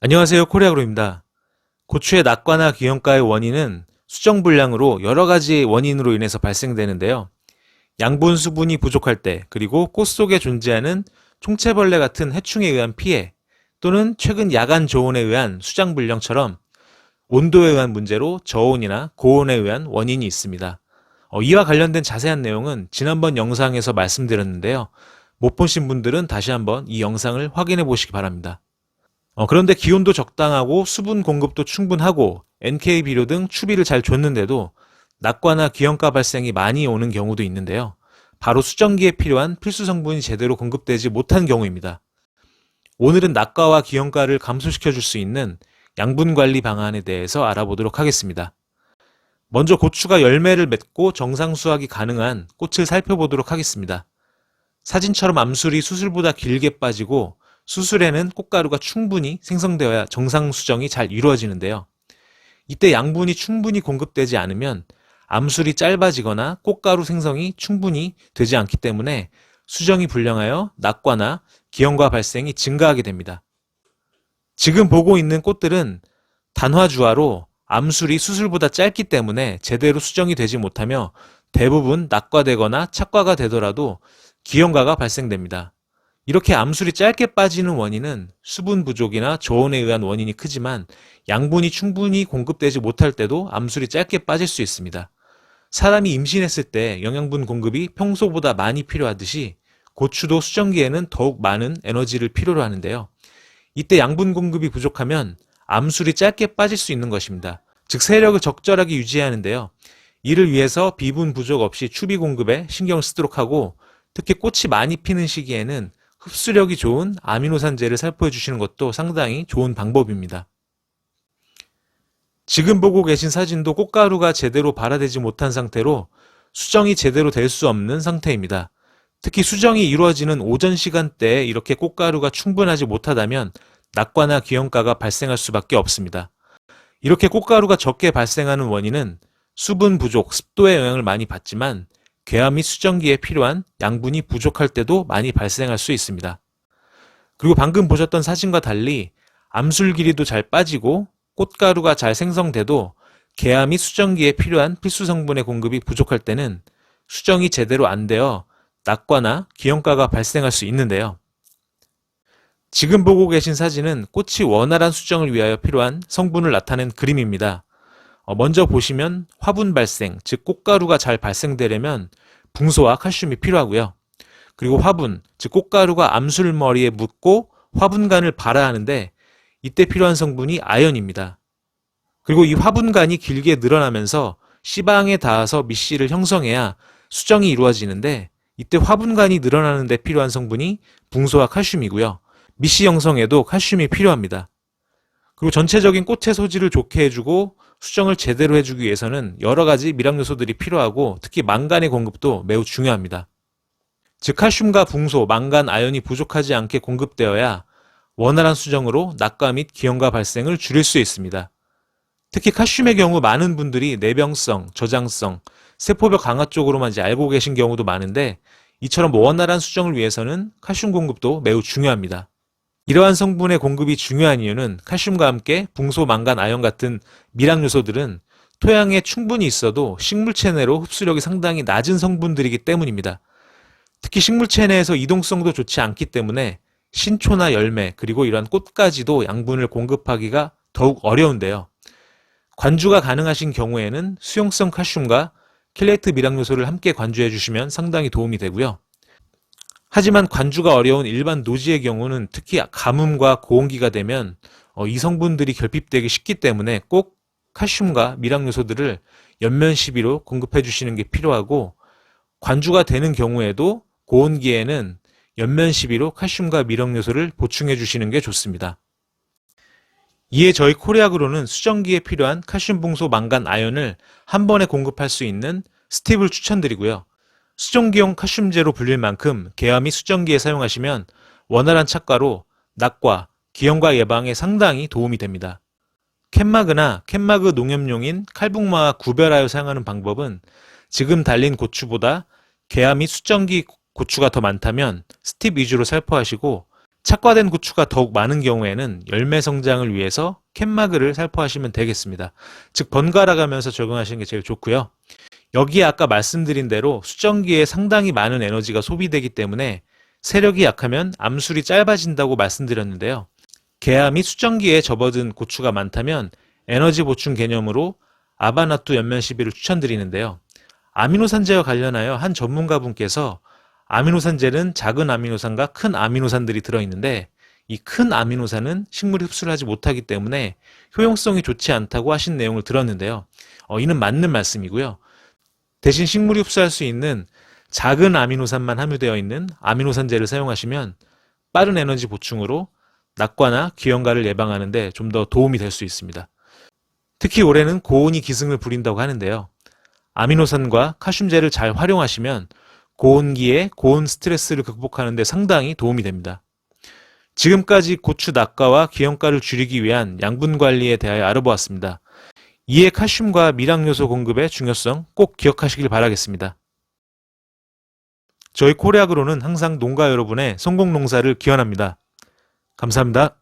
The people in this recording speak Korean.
안녕하세요. 코리아그로입니다. 고추의 낙과나 기형가의 원인은 수정 불량으로 여러 가지 원인으로 인해서 발생되는데요. 양분 수분이 부족할 때, 그리고 꽃 속에 존재하는 총체벌레 같은 해충에 의한 피해, 또는 최근 야간 저온에 의한 수장 불량처럼 온도에 의한 문제로 저온이나 고온에 의한 원인이 있습니다. 이와 관련된 자세한 내용은 지난번 영상에서 말씀드렸는데요. 못 보신 분들은 다시 한번 이 영상을 확인해 보시기 바랍니다. 그런데 기온도 적당하고 수분 공급도 충분하고 NK 비료 등 추비를 잘 줬는데도 낙과나 기형가 발생이 많이 오는 경우도 있는데요. 바로 수정기에 필요한 필수 성분이 제대로 공급되지 못한 경우입니다. 오늘은 낙과와 기형가를 감소시켜 줄 수 있는 양분 관리 방안에 대해서 알아보도록 하겠습니다. 먼저 고추가 열매를 맺고 정상 수확이 가능한 꽃을 살펴보도록 하겠습니다. 사진처럼 암술이 수술보다 길게 빠지고 수술에는 꽃가루가 충분히 생성되어야 정상 수정이 잘 이루어지는데요. 이때 양분이 충분히 공급되지 않으면 암술이 짧아지거나 꽃가루 생성이 충분히 되지 않기 때문에 수정이 불량하여 낙과나 기형가 발생이 증가하게 됩니다. 지금 보고 있는 꽃들은 단화주화로 암술이 수술보다 짧기 때문에 제대로 수정이 되지 못하며 대부분 낙과되거나 착과가 되더라도 기형가가 발생됩니다. 이렇게 암술이 짧게 빠지는 원인은 수분 부족이나 저온에 의한 원인이 크지만 양분이 충분히 공급되지 못할 때도 암술이 짧게 빠질 수 있습니다. 사람이 임신했을 때 영양분 공급이 평소보다 많이 필요하듯이 고추도 수정기에는 더욱 많은 에너지를 필요로 하는데요. 이때 양분 공급이 부족하면 암술이 짧게 빠질 수 있는 것입니다. 즉 세력을 적절하게 유지해야 하는데요. 이를 위해서 비분 부족 없이 추비 공급에 신경을 쓰도록 하고 특히 꽃이 많이 피는 시기에는 흡수력이 좋은 아미노산제를 살포해 주시는 것도 상당히 좋은 방법입니다. 지금 보고 계신 사진도 꽃가루가 제대로 발화되지 못한 상태로 수정이 제대로 될 수 없는 상태입니다. 특히 수정이 이루어지는 오전 시간대에 이렇게 꽃가루가 충분하지 못하다면 낙과나 기형가가 발생할 수밖에 없습니다. 이렇게 꽃가루가 적게 발생하는 원인은 수분 부족, 습도의 영향을 많이 받지만 궤화 및 수정기에 필요한 양분이 부족할 때도 많이 발생할 수 있습니다. 그리고 방금 보셨던 사진과 달리 암술 길이도 잘 빠지고 꽃가루가 잘 생성돼도 궤화 및 수정기에 필요한 필수 성분의 공급이 부족할 때는 수정이 제대로 안 되어 낙과나 기형가가 발생할 수 있는데요. 지금 보고 계신 사진은 꽃이 원활한 수정을 위하여 필요한 성분을 나타낸 그림입니다. 먼저 보시면 화분 발생, 즉 꽃가루가 잘 발생되려면 붕소와 칼슘이 필요하고요. 그리고 화분, 즉 꽃가루가 암술머리에 묻고 화분간을 발화하는데 이때 필요한 성분이 아연입니다. 그리고 이 화분간이 길게 늘어나면서 씨방에 닿아서 밑씨를 형성해야 수정이 이루어지는데 이때 화분간이 늘어나는 데 필요한 성분이 붕소와 칼슘이고요. 밑씨 형성에도 칼슘이 필요합니다. 그리고 전체적인 꽃의 소질을 좋게 해주고 수정을 제대로 해주기 위해서는 여러 가지 미량 요소들이 필요하고 특히 망간의 공급도 매우 중요합니다. 즉 칼슘과 붕소, 망간, 아연이 부족하지 않게 공급되어야 원활한 수정으로 낙과 및 기형가 발생을 줄일 수 있습니다. 특히 칼슘의 경우 많은 분들이 내병성, 저장성, 세포벽 강화 쪽으로만 알고 계신 경우도 많은데 이처럼 원활한 수정을 위해서는 칼슘 공급도 매우 중요합니다. 이러한 성분의 공급이 중요한 이유는 칼슘과 함께 붕소, 망간, 아연 같은 미량 요소들은 토양에 충분히 있어도 식물체 내로 흡수력이 상당히 낮은 성분들이기 때문입니다. 특히 식물체 내에서 이동성도 좋지 않기 때문에 신초나 열매 그리고 이러한 꽃까지도 양분을 공급하기가 더욱 어려운데요. 관주가 가능하신 경우에는 수용성 칼슘과 켈레이트 미량 요소를 함께 관주해 주시면 상당히 도움이 되고요. 하지만 관주가 어려운 일반 노지의 경우는 특히 가뭄과 고온기가 되면 이 성분들이 결핍되기 쉽기 때문에 꼭 칼슘과 미량 요소들을 연면 시비로 공급해 주시는 게 필요하고 관주가 되는 경우에도 고온기에는 연면 시비로 칼슘과 미량 요소를 보충해 주시는 게 좋습니다. 이에 저희 코리아그로는 수정기에 필요한 칼슘, 붕소, 망간, 아연을 한 번에 공급할 수 있는 스팁을 추천드리고요. 수정기용 칼슘제로 불릴 만큼 궤화 및 수정기에 사용하시면 원활한 착과로 낙과, 기형가 예방에 상당히 도움이 됩니다. 캔마그나 캔마그 농협용인 칼북마와 구별하여 사용하는 방법은 지금 달린 고추보다 궤화 및 수정기 고추가 더 많다면 스팁 위주로 살포하시고 착과된 고추가 더욱 많은 경우에는 열매 성장을 위해서 캔마그를 살포하시면 되겠습니다. 즉 번갈아 가면서 적용하시는 게 제일 좋고요. 여기에 아까 말씀드린 대로 수정기에 상당히 많은 에너지가 소비되기 때문에 세력이 약하면 암술이 짧아진다고 말씀드렸는데요. 개암 및 수정기에 접어든 고추가 많다면 에너지 보충 개념으로 아바나뚜 연면 시비를 추천드리는데요. 아미노산제와 관련하여 한 전문가분께서 아미노산제는 작은 아미노산과 큰 아미노산들이 들어있는데 이 큰 아미노산은 식물이 흡수를 하지 못하기 때문에 효용성이 좋지 않다고 하신 내용을 들었는데요. 이는 맞는 말씀이고요. 대신 식물이 흡수할 수 있는 작은 아미노산만 함유되어 있는 아미노산제를 사용하시면 빠른 에너지 보충으로 낙과나 귀형가를 예방하는 데 좀 더 도움이 될 수 있습니다. 특히 올해는 고온이 기승을 부린다고 하는데요. 아미노산과 칼슘제를 잘 활용하시면 고온기에 고온 스트레스를 극복하는 데 상당히 도움이 됩니다. 지금까지 고추 낙과와 귀형가를 줄이기 위한 양분 관리에 대하여 알아보았습니다. 이에 칼슘과 미량요소 공급의 중요성 꼭 기억하시길 바라겠습니다. 저희 코리아그로는 항상 농가 여러분의 성공 농사를 기원합니다. 감사합니다.